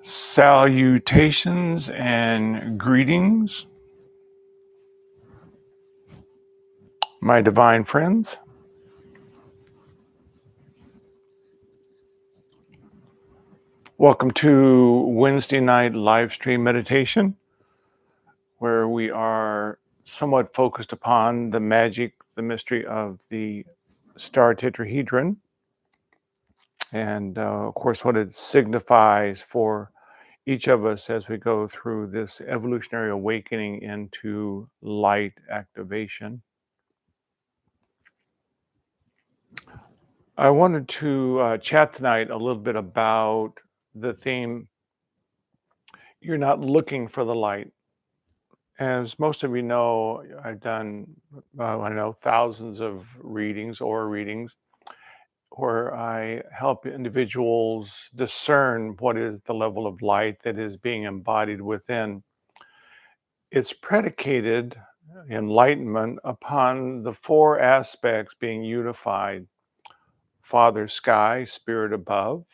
Salutations and greetings, my divine friends. Welcome to Wednesday night live stream meditation, where we are somewhat focused upon the magic, the mystery of the star Tetrahedron, and of course, what it signifies for each of us as we go through this evolutionary awakening into light activation. I wanted to chat tonight a little bit about the theme, you're not looking for the light. As most of you know, I've done, I know, thousands of readings or readings where I help individuals discern what is the level of light that is being embodied within. It's predicated, enlightenment, upon the four aspects being unified: Father Sky, Spirit above;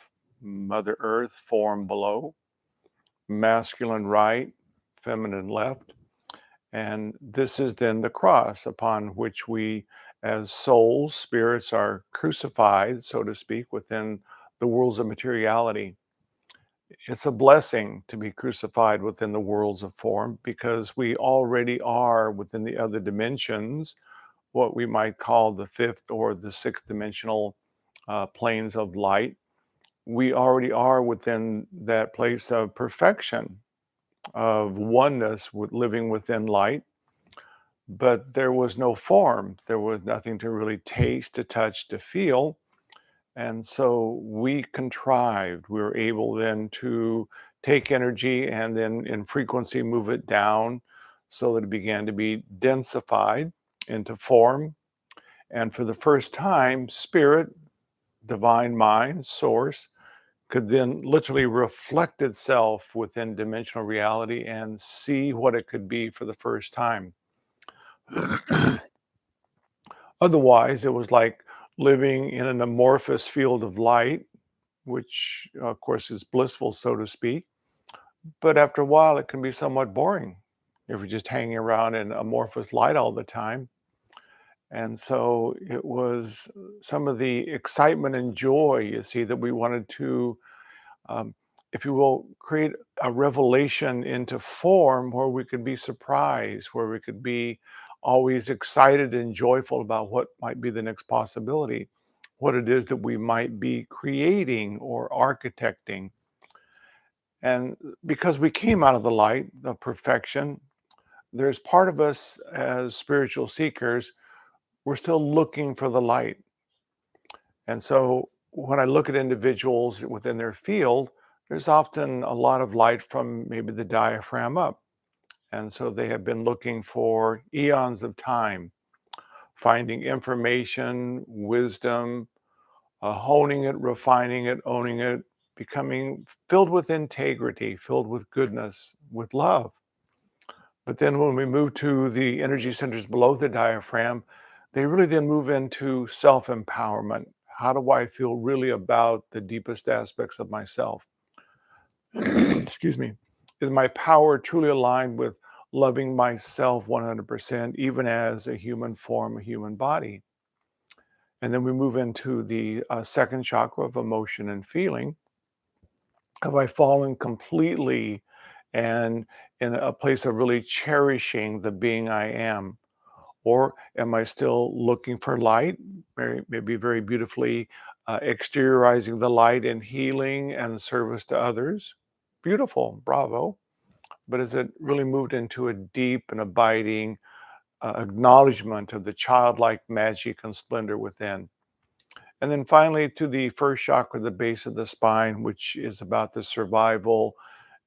Mother Earth, form below; masculine right, feminine left. And this is then the cross upon which we, as souls, spirits, are crucified, so to speak, within the worlds of materiality. It's a blessing to be crucified within the worlds of form, because we already are within the other dimensions, what we might call the fifth or the sixth dimensional planes of light. We already are within that place of perfection, of oneness with living within light. But there was no form. There was nothing to really taste, to touch, to feel. And so we contrived. We were able then to take energy and then in frequency move it down so that it began to be densified into form. And for the first time, spirit, divine mind, source, could then literally reflect itself within dimensional reality and see what it could be for the first time. Otherwise, it was like living in an amorphous field of light, which, of course, is blissful, so to speak. But after a while, it can be somewhat boring if you're just hanging around in amorphous light all the time. And so it was some of the excitement and joy, you see, that we wanted to, um, if you will, create a revelation into form where we could be surprised, where we could be always excited and joyful about what might be the next possibility, what it is that we might be creating or architecting. And because we came out of the light, the perfection, there's part of us as spiritual seekers, we're still looking for the light. And so when I look at individuals within their field, there's often a lot of light from maybe the diaphragm up. And so they have been looking for eons of time, finding information, wisdom, honing it, refining it, owning it, becoming filled with integrity, filled with goodness, with love. But then when we move to the energy centers below the diaphragm, they really then move into self-empowerment. How do I feel really about the deepest aspects of myself? Excuse me. Is my power truly aligned with loving myself 100%, even as a human form, a human body? And then we move into the second chakra of emotion and feeling. Have I fallen completely and in a place of really cherishing the being I am? Or am I still looking for light, maybe very beautifully exteriorizing the light in healing and service to others? Beautiful, bravo. But has it really moved into a deep and abiding acknowledgement of the childlike magic and splendor within? And then finally, to the first chakra, the base of the spine, which is about the survival,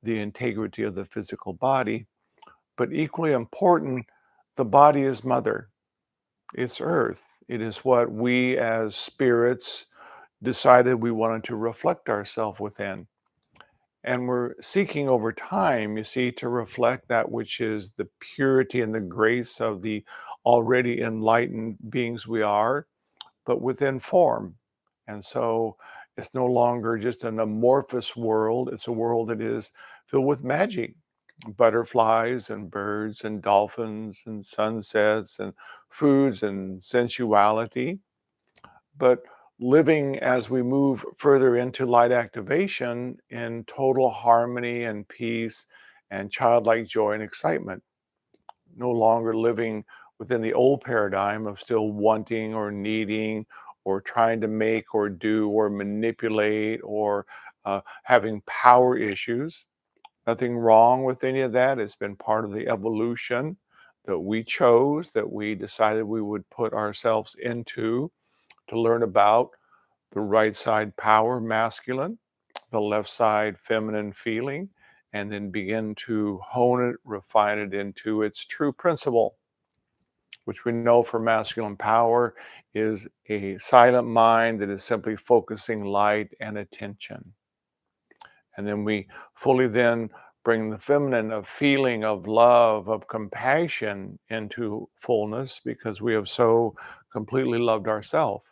the integrity of the physical body. But equally important, the body is mother. It's earth. It is what we as spirits decided we wanted to reflect ourselves within. And we're seeking over time, you see, to reflect that which is the purity and the grace of the already enlightened beings we are, but within form. And so It's no longer just an amorphous world. It's a world that is filled with magic, butterflies and birds and dolphins and sunsets and foods and sensuality. But living as we move further into light activation in total harmony and peace and childlike joy and excitement, no longer living within the old paradigm of still wanting or needing or trying to make or do or manipulate or having power issues. Nothing wrong with any of that. It's been part of the evolution that we chose, that we decided we would put ourselves into to learn about the right side power, masculine, the left side feminine feeling, and then begin to hone it, refine it into its true principle, which we know for masculine power is a silent mind that is simply focusing light and attention. And then we fully then bring the feminine of feeling, of love, of compassion into fullness because we have so completely loved ourselves.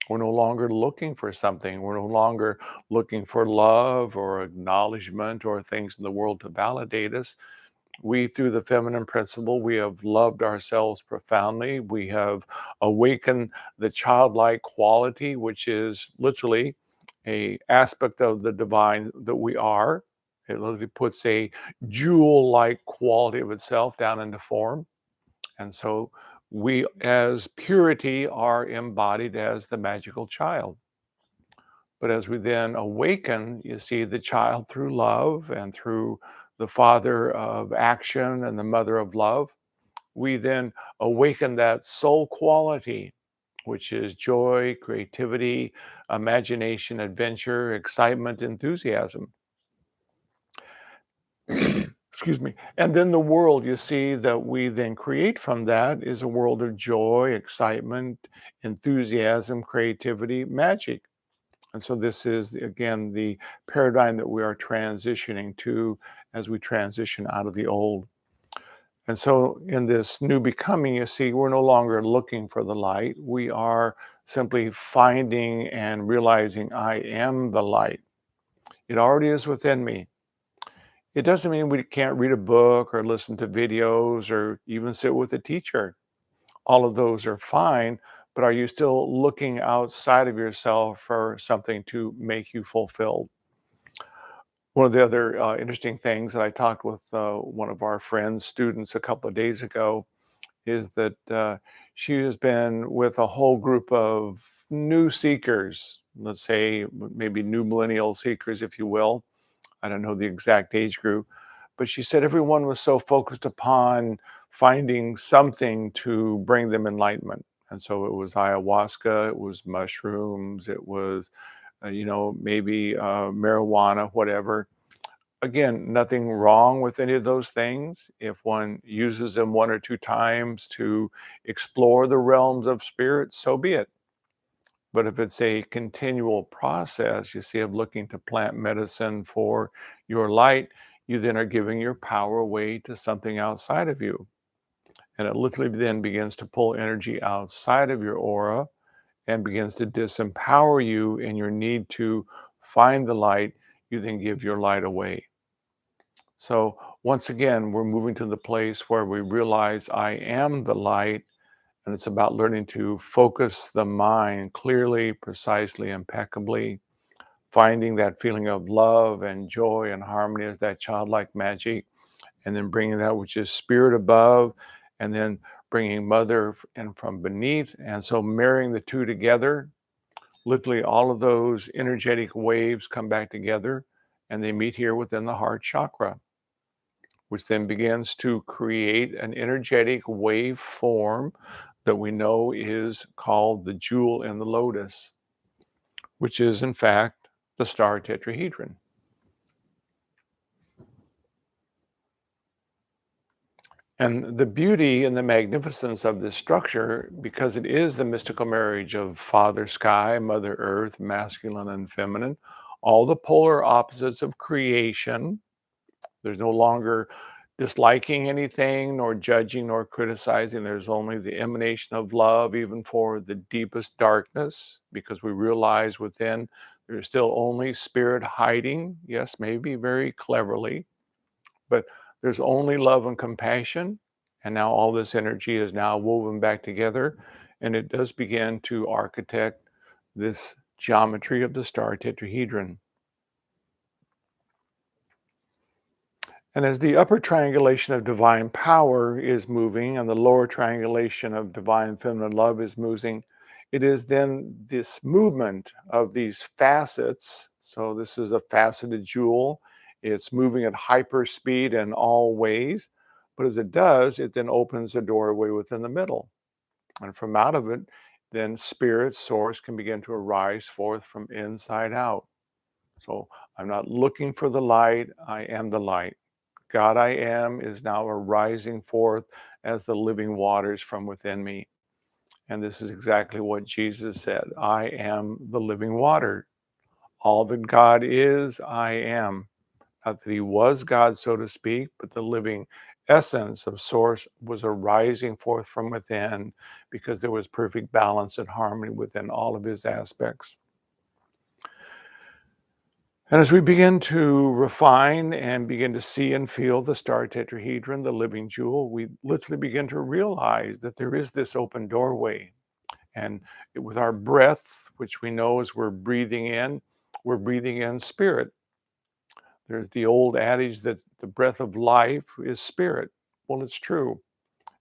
We're no longer looking for something. We're no longer looking for love or acknowledgement or things in the world to validate us. We, through the feminine principle, we have loved ourselves profoundly. We have awakened the childlike quality, which is literally a aspect of the divine that we are. It literally puts a jewel-like quality of itself down into form. And so we, as purity, are embodied as the magical child. But as we then awaken, you see the child through love and through the father of action and the mother of love. We then awaken that soul quality, which is joy, creativity, imagination, adventure, excitement, enthusiasm. Excuse me. And then the world you see that we then create from that is a world of joy, excitement, enthusiasm, creativity, magic. And so this is, again, the paradigm that we are transitioning to as we transition out of the old. And so in this new becoming, you see, we're no longer looking for the light. We are simply finding and realizing I am the light. It already is within me. It doesn't mean we can't read a book or listen to videos or even sit with a teacher. All of those are fine, but are you still looking outside of yourself for something to make you fulfilled? One of the other interesting things that I talked with one of our friends, students, a couple of days ago is that she has been with a whole group of new seekers, let's say maybe new millennial seekers, if you will. I don't know the exact age group, but she said everyone was so focused upon finding something to bring them enlightenment. And so it was ayahuasca, it was mushrooms, it was, maybe marijuana, whatever. Again, nothing wrong with any of those things. If one uses them one or two times to explore the realms of spirit, so be it. But if it's a continual process, you see, of looking to plant medicine for your light, you then are giving your power away to something outside of you. And it literally then begins to pull energy outside of your aura and begins to disempower you in your need to find the light. You then give your light away. So once again, we're moving to the place where we realize I am the light. And it's about learning to focus the mind clearly, precisely, impeccably, finding that feeling of love and joy and harmony as that childlike magic, and then bringing that which is spirit above, and then bringing mother in from beneath. And so marrying the two together, literally all of those energetic waves come back together and they meet here within the heart chakra, which then begins to create an energetic wave form that we know is called the jewel in the lotus, which is in fact the star tetrahedron. And the beauty and the magnificence of this structure, because it is the mystical marriage of Father Sky, Mother Earth, masculine and feminine, all the polar opposites of creation. There's no longer disliking anything, nor judging, nor criticizing. There's only the emanation of love, even for the deepest darkness, because we realize within There's still only spirit hiding, yes, maybe very cleverly, but there's only love and compassion. And now all this energy is now woven back together, and it does begin to architect this geometry of the star tetrahedron. And as the upper triangulation of divine power is moving and the lower triangulation of divine feminine love is moving, it is then this movement of these facets. So, this is a faceted jewel. It's moving at hyper speed in all ways. But as it does, it then opens a doorway within the middle. And from out of it, then spirit source can begin to arise forth from inside out. So, I'm not looking for the light, I am the light. God I am is now arising forth as the living waters from within me. And this is exactly what Jesus said. I am the living water. All that God is, I am. Not that he was God, so to speak, but the living essence of source was arising forth from within because there was perfect balance and harmony within all of his aspects. And as we begin to refine and begin to see and feel the star tetrahedron, the living jewel, we literally begin to realize that there is this open doorway. And with our breath, which we know as we're breathing in spirit. There's the old adage that the breath of life is spirit. Well, it's true.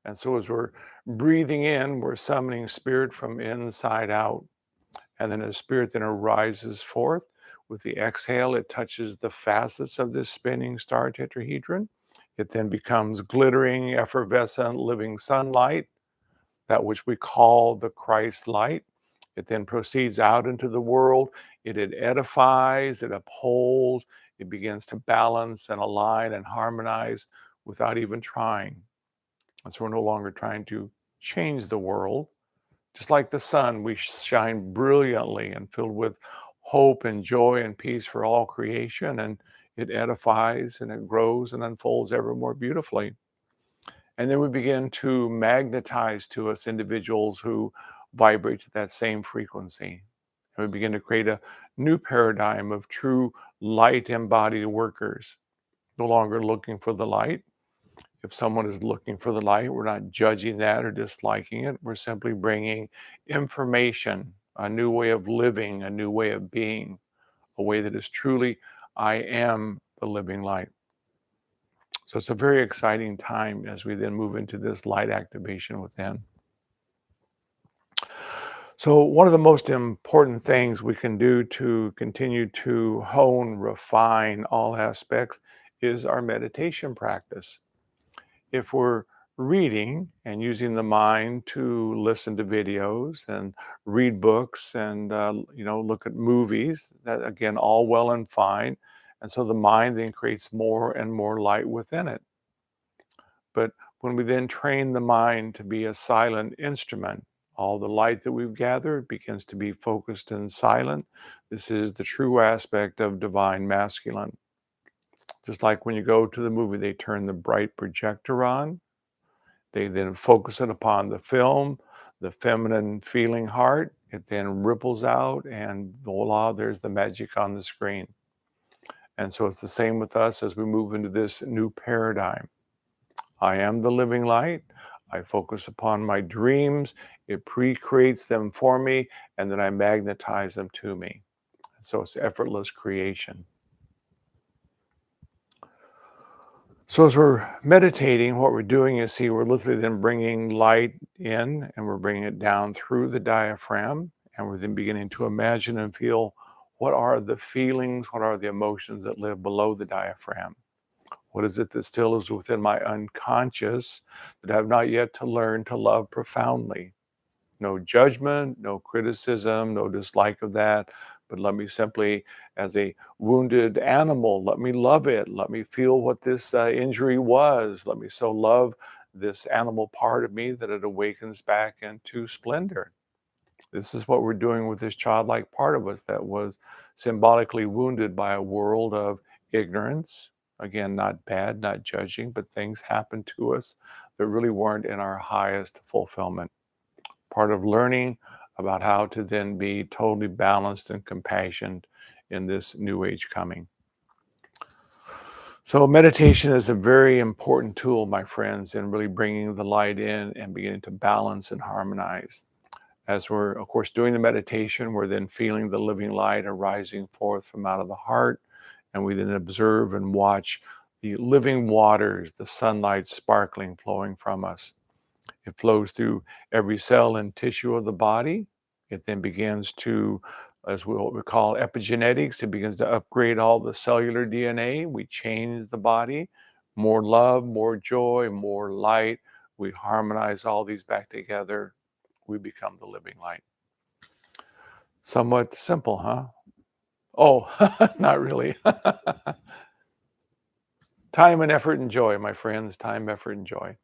And so as we're breathing in, we're summoning spirit from inside out. And then as spirit then arises forth, with the exhale, it touches the facets of this spinning star tetrahedron. It then becomes glittering, effervescent, living sunlight, that which we call the Christ light. It then proceeds out into the world. It edifies, it upholds, it begins to balance and align and harmonize without even trying. And so we're no longer trying to change the world. Just like the sun, we shine brilliantly and filled with hope and joy and peace for all creation. And it edifies and it grows and unfolds ever more beautifully. And then we begin to magnetize to us individuals who vibrate to that same frequency. And we begin to create a new paradigm of true light embodied workers, no longer looking for the light. If someone is looking for the light, we're not judging that or disliking it. We're simply bringing information, a new way of living, a new way of being, a way that is truly, I am the living light. So it's a very exciting time as we then move into this light activation within. So one of the most important things we can do to continue to hone, refine all aspects is our meditation practice. If we're reading and using the mind to listen to videos and read books and look at movies, that again, all well and fine. And so the mind then creates more and more light within it. But when we then train the mind to be a silent instrument, all the light that we've gathered begins to be focused and silent. This is the true aspect of divine masculine. Just like when you go to the movie, they turn the bright projector on. They then focus it upon the film, the feminine feeling heart. It then ripples out, and voila, there's the magic on the screen. And so it's the same with us as we move into this new paradigm. I am the living light. I focus upon my dreams. It pre-creates them for me, and then I magnetize them to me. So it's effortless creation. So as we're meditating, what we're doing is, see, we're literally then bringing light in and we're bringing it down through the diaphragm. And we're then beginning to imagine and feel what are the feelings, what are the emotions that live below the diaphragm. What is it that still is within my unconscious that I have not yet to learn to love profoundly? No judgment, no criticism, no dislike of that, but let me simply, as a wounded animal, let me love it. Let me feel what this injury was. Let me so love this animal part of me that it awakens back into splendor. This is what we're doing with this childlike part of us that was symbolically wounded by a world of ignorance. Again, not bad, not judging, but things happen to us that really weren't in our highest fulfillment. Part of learning about how to then be totally balanced and compassionate in this new age coming. So meditation is a very important tool, my friends, in really bringing the light in and beginning to balance and harmonize. As we're, of course, doing the meditation, we're then feeling the living light arising forth from out of the heart. And we then observe and watch the living waters, the sunlight sparkling, flowing from us. It flows through every cell and tissue of the body. It then begins to, as what we call epigenetics, it begins to upgrade all the cellular DNA. We change the body. More love, more joy, more light. We harmonize all these back together. We become the living light. Somewhat simple, huh? Oh, not really. Time and effort and joy, my friends. Time, effort, and joy.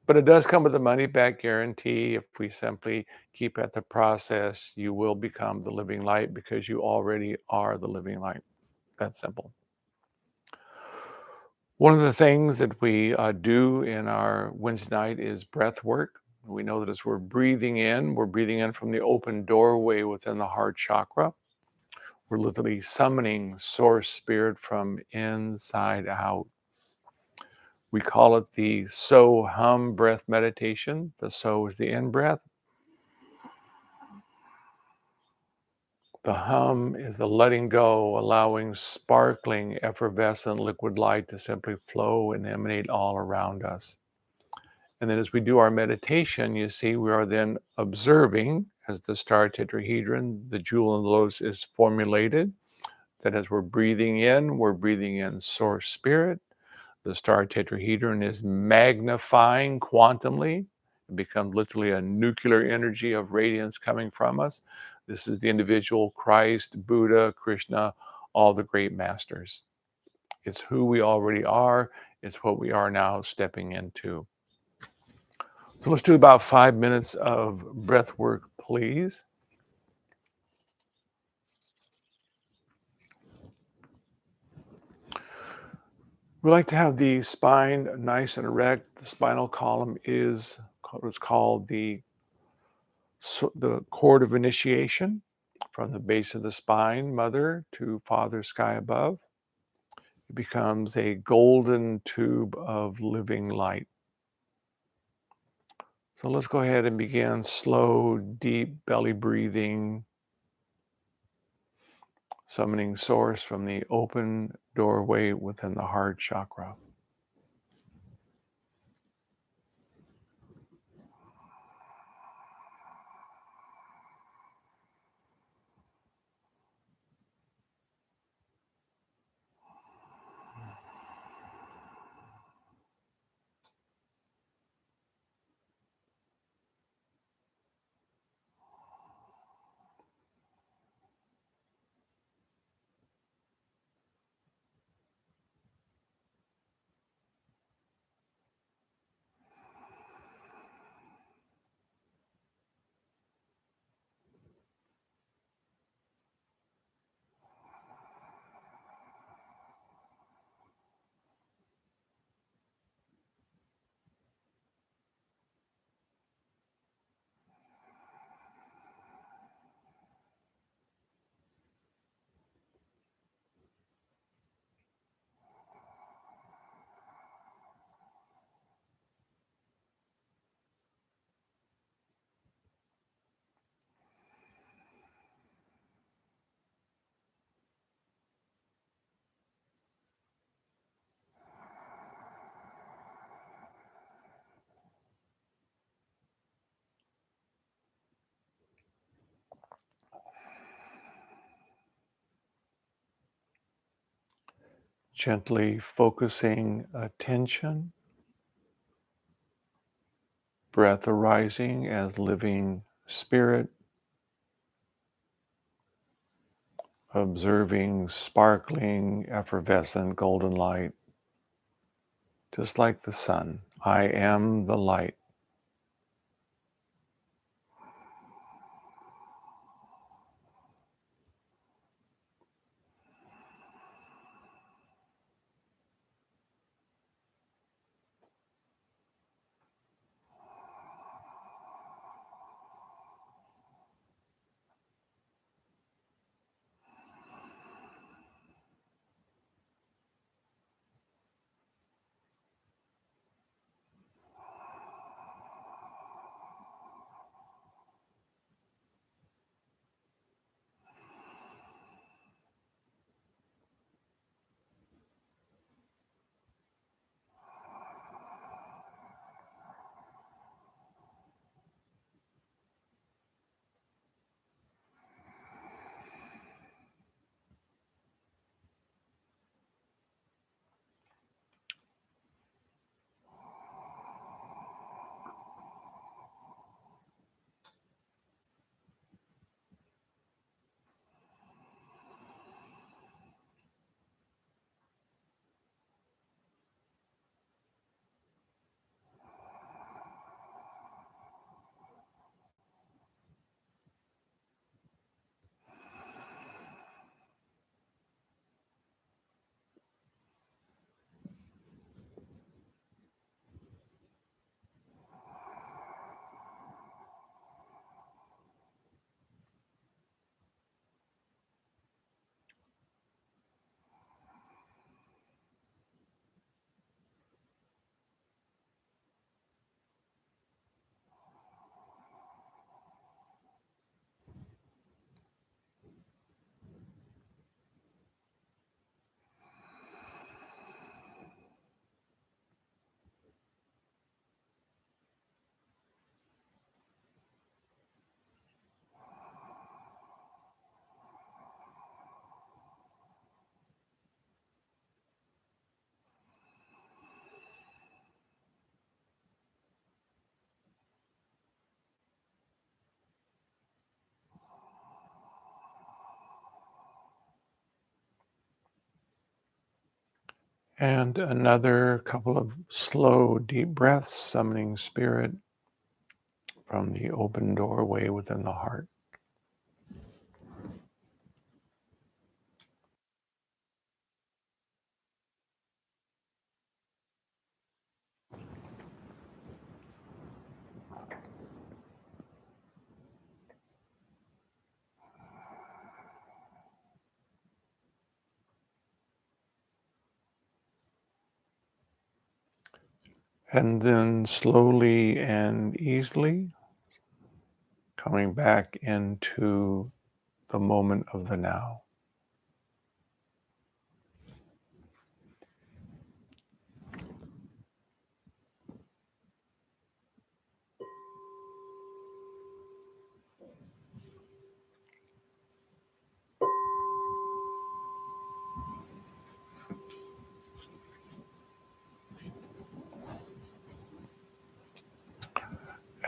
But it does come with a money back guarantee. If we simply keep at the process, you will become the living light because you already are the living light. That's simple. One of the things that we do in our Wednesday night is breath work. We know that as we're breathing in from the open doorway within the heart chakra. We're literally summoning source spirit from inside out. We call it the so hum breath meditation. The so is the in breath. The hum is the letting go, allowing sparkling, effervescent liquid light to simply flow and emanate all around us. And then as we do our meditation, you see, we are then observing as the star tetrahedron, the jewel in the lotus is formulated, that as we're breathing in source spirit. The star tetrahedron is magnifying quantumly. It becomes literally a nuclear energy of radiance coming from us. This is the individual Christ, Buddha, Krishna, all the great masters. It's who we already are. It's what we are now stepping into. So let's do about 5 minutes of breath work, please. We like to have the spine nice and erect. The spinal column is what's called the cord of initiation, from the base of the spine, mother, to father, sky above. It becomes a golden tube of living light. So let's go ahead and begin slow, deep belly breathing, summoning source from the open doorway within the heart chakra. Gently focusing attention, breath arising as living spirit, observing sparkling, effervescent golden light, just like the sun. I am the light. And another couple of slow, deep breaths, summoning spirit from the open doorway within the heart. And then slowly and easily coming back into the moment of the now.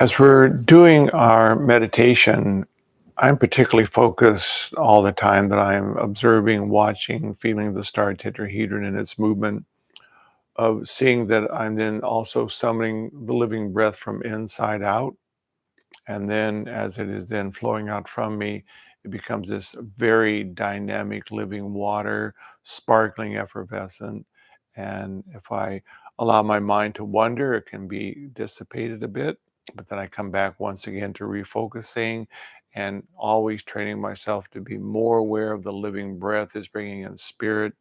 As we're doing our meditation, I'm particularly focused all the time that I'm observing, watching, feeling the star tetrahedron and its movement, of seeing that I'm then also summoning the living breath from inside out. And then as it is then flowing out from me, it becomes this very dynamic living water, sparkling, effervescent. And if I allow my mind to wander, it can be dissipated a bit. But then I come back once again to refocusing and always training myself to be more aware of the living breath is bringing in spirit,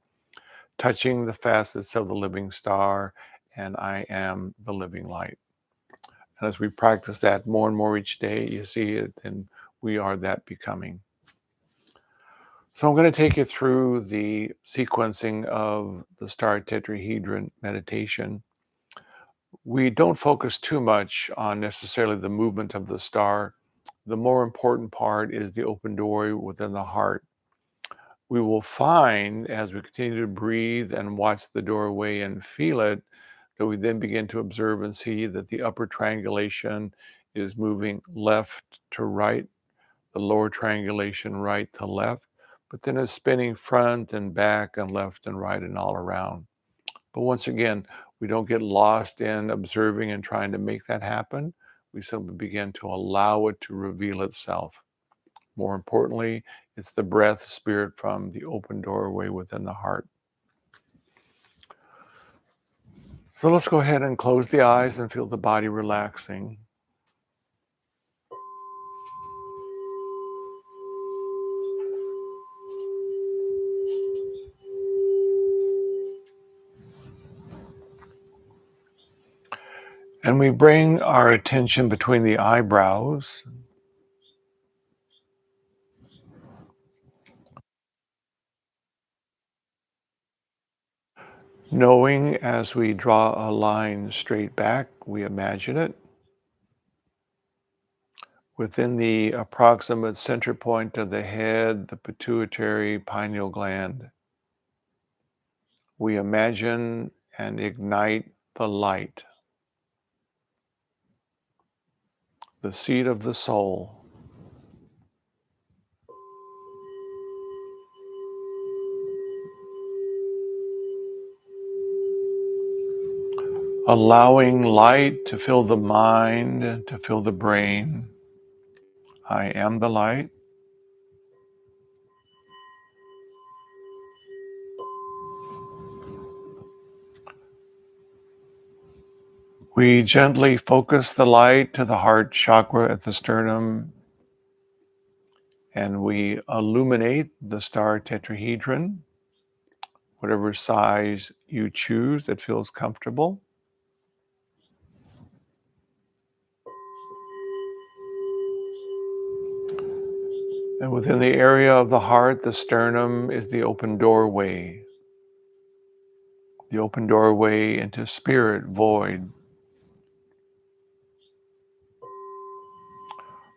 touching the facets of the living star, and I am the living light. And as we practice that more and more each day, you see it, and we are that becoming. So I'm going to take you through the sequencing of the star tetrahedron meditation. We don't focus too much on necessarily the movement of the star. The more important part is the open doorway within the heart. We will find as we continue to breathe and watch the doorway and feel it, that we then begin to observe and see that the upper triangulation is moving left to right, the lower triangulation right to left, but then it's spinning front and back and left and right and all around. But once again, we don't get lost in observing and trying to make that happen. We simply begin to allow it to reveal itself. More importantly, it's the breath spirit from the open doorway within the heart. So let's go ahead and close the eyes and feel the body relaxing. And we bring our attention between the eyebrows, knowing as we draw a line straight back, we imagine it, within the approximate center point of the head, the pituitary pineal gland. We imagine and ignite the light, the seed of the soul, allowing light to fill the mind, to fill the brain. I am the light. We gently focus the light to the heart chakra at the sternum, and we illuminate the star tetrahedron, whatever size you choose that feels comfortable. And within the area of the heart, the sternum is the open doorway into spirit void,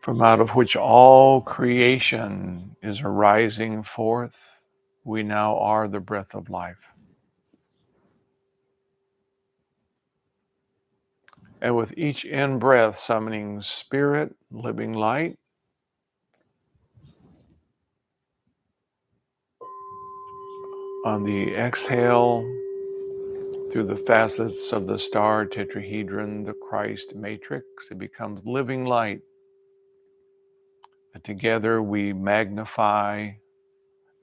from out of which all creation is arising forth. We now are the breath of life. And with each in-breath, summoning spirit, living light, on the exhale, through the facets of the star tetrahedron, the Christ matrix. It becomes living light. And together we magnify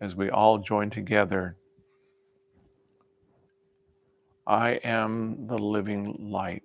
as we all join together. I am the living light.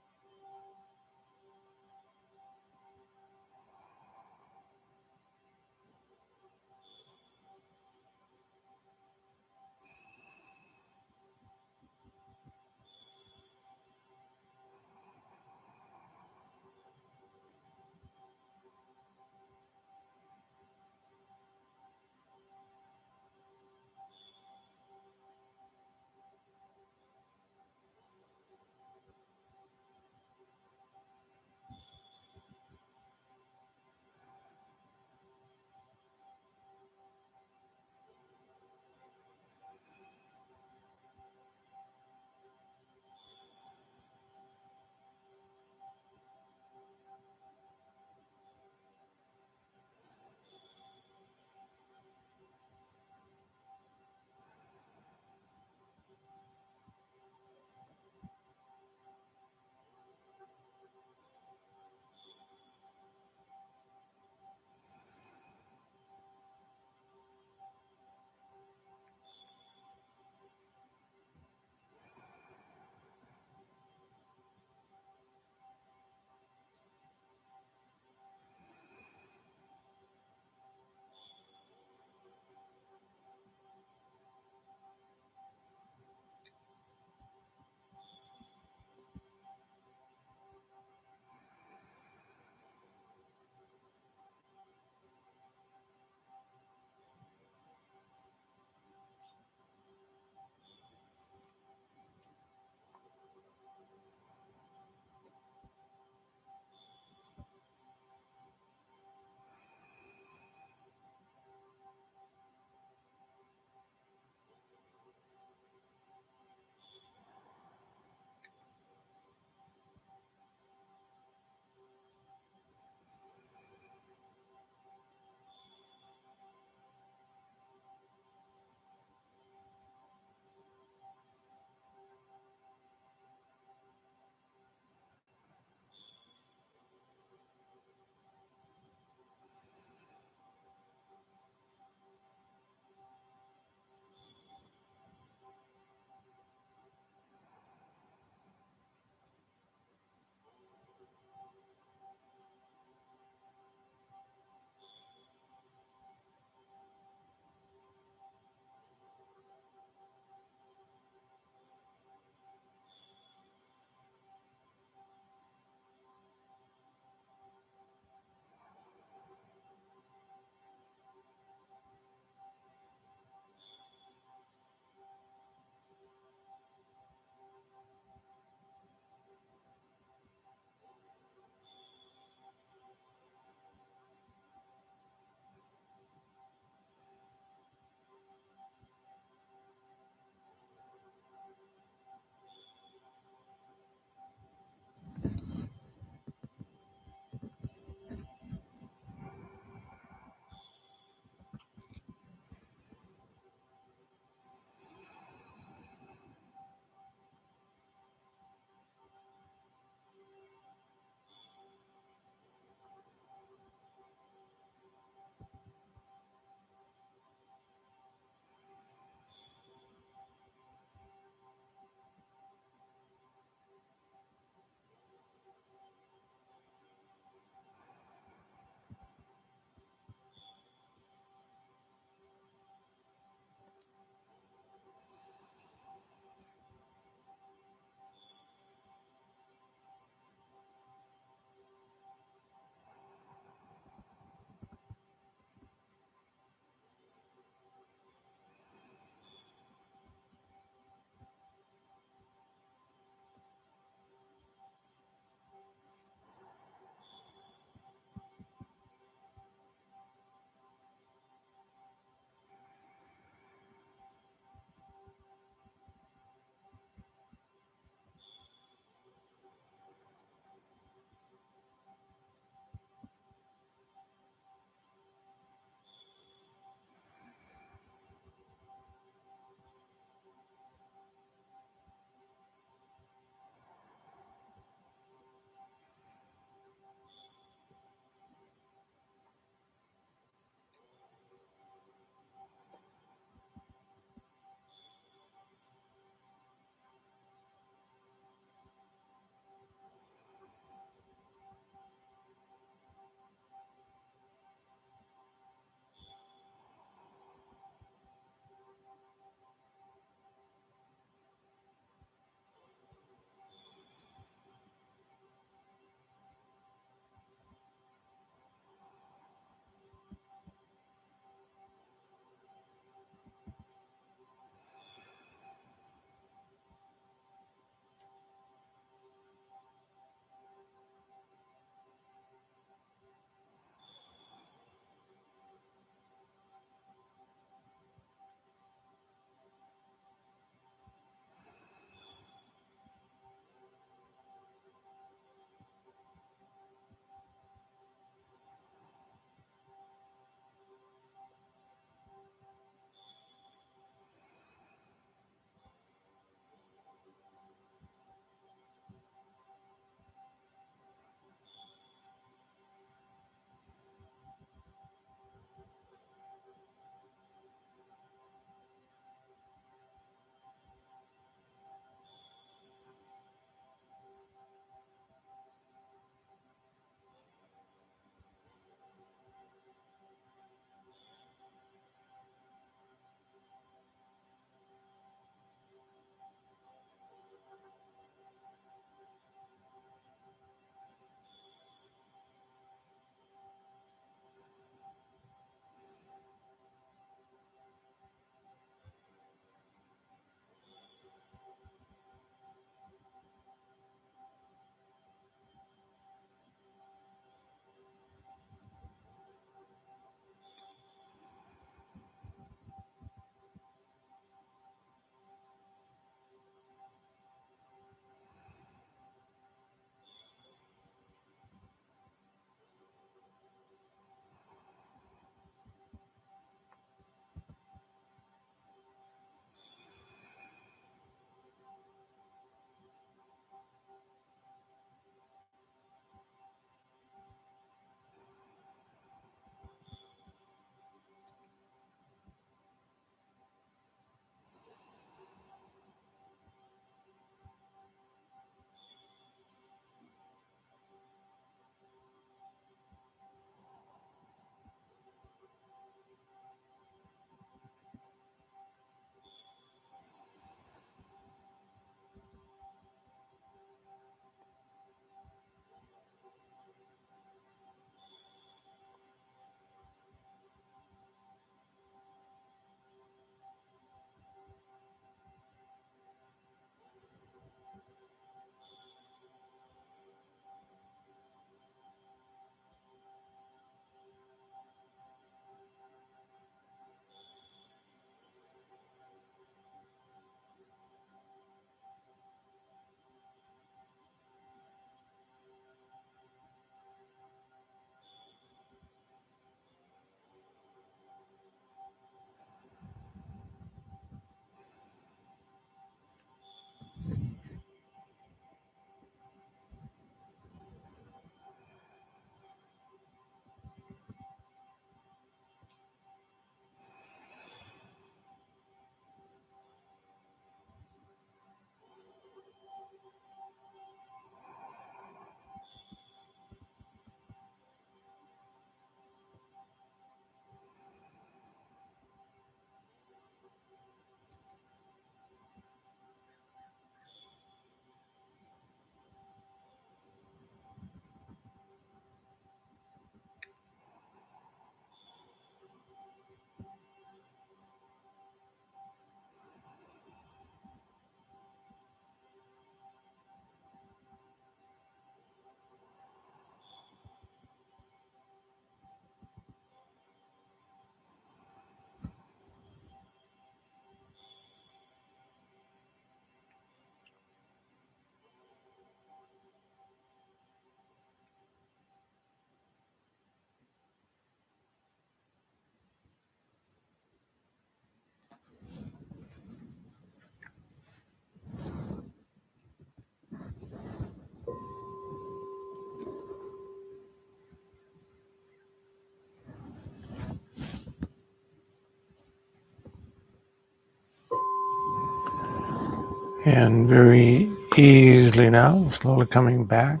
And very easily now, slowly coming back,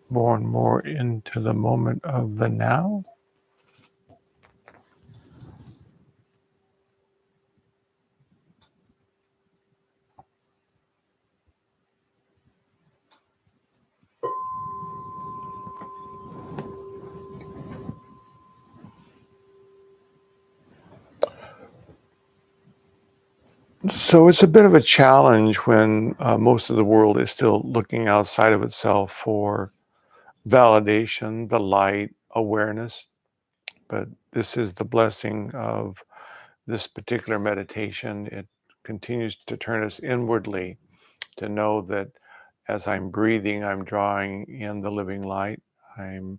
more and more into the moment of the now. So it's a bit of a challenge when most of the world is still looking outside of itself for validation, the light, awareness. But this is the blessing of this particular meditation. It continues to turn us inwardly to know that as I'm breathing, I'm drawing in the living light. I'm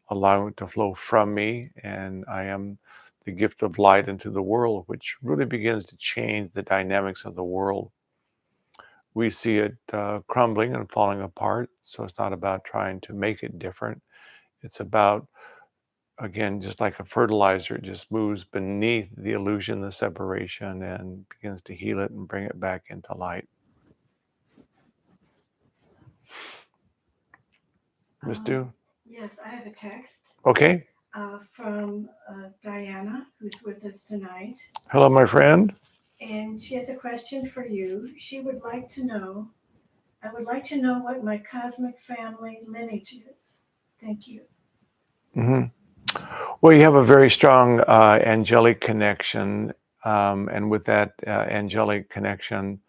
allowing it to flow from me, and I am the gift of light into the world, which really begins to change the dynamics of the world. We see it crumbling and falling apart, so it's not about trying to make it different. It's about, again, just like a fertilizer, it just moves beneath the illusion, the separation, and begins to heal it and bring it back into light. Miss Du? Yes, I have a text Okay. from Diana, who's with us tonight. Hello, my friend. And she has a question for you. She would like to know, I would like to know what my cosmic family lineage is. Thank you. hmm Well, you have a very strong angelic connection. And with that angelic connection,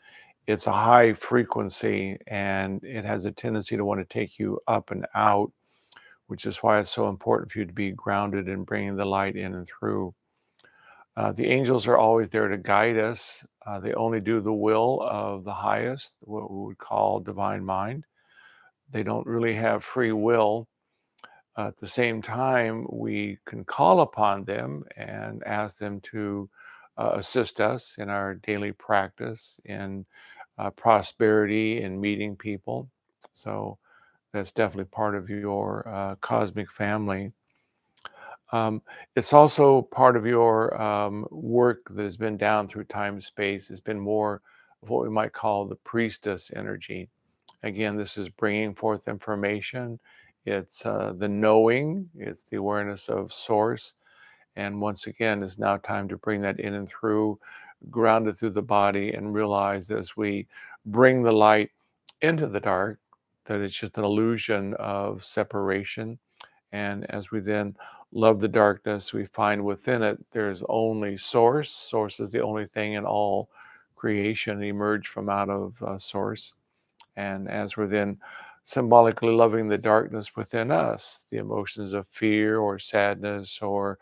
it's a high frequency and it has a tendency to want to take you up and out, which is why it's so important for you to be grounded and bringing the light in and through. The angels are always there to guide us. They only do the will of the highest, what we would call divine mind. They don't really have free will. At the same time, we can call upon them and ask them to assist us in our daily practice, in prosperity, in meeting people. So that's definitely part of your cosmic family. It's also part of your work that has been down through time and space. It's been more of what we might call the priestess energy. Again, this is bringing forth information. It's the knowing. It's the awareness of source. And once again, it's now time to bring that in and through, ground it through the body, and realize that as we bring the light into the dark, that it's just an illusion of separation. And as we then love the darkness, we find within it there's only source. Source is the only thing in all creation emerged from out of source. And as we're then symbolically loving the darkness within us, the emotions of fear or sadness or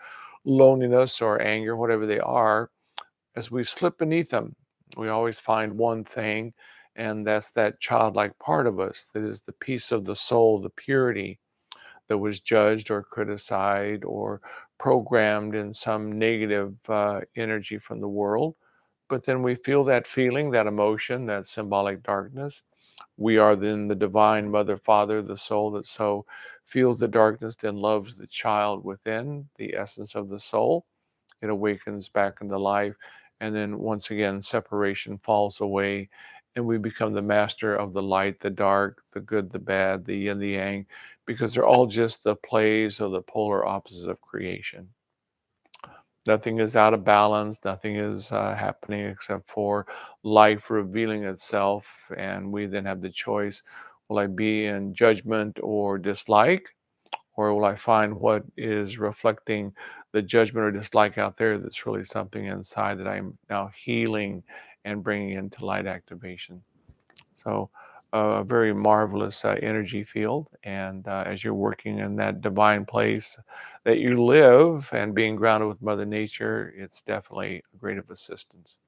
loneliness or anger, whatever they are, as we slip beneath them, we always find one thing, and that's that childlike part of us that is the peace of the soul, the purity that was judged or criticized or programmed in some negative energy from the world. But then we feel that feeling, that emotion, that symbolic darkness. We are then the divine mother, father, the soul that so feels the darkness, then loves the child within, the essence of the soul. It awakens back into life. And then once again, separation falls away and we become the master of the light, the dark, the good, the bad, the yin, the yang, because they're all just the plays or the polar opposites of creation. Nothing is out of balance. Nothing is happening except for life revealing itself. And we then have the choice, will I be in judgment or dislike? Or will I find what is reflecting the judgment or dislike out there that's really something inside that I'm now healing and bringing into light activation? So, a very marvelous energy field. And as you're working in that divine place that you live and being grounded with Mother Nature, it's definitely a great of assistance.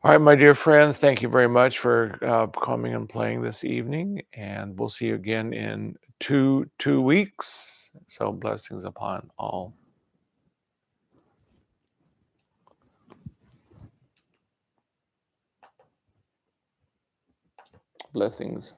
All right, my dear friends, thank you very much for coming and playing this evening. And we'll see you again in two weeks. So blessings upon all. Blessings.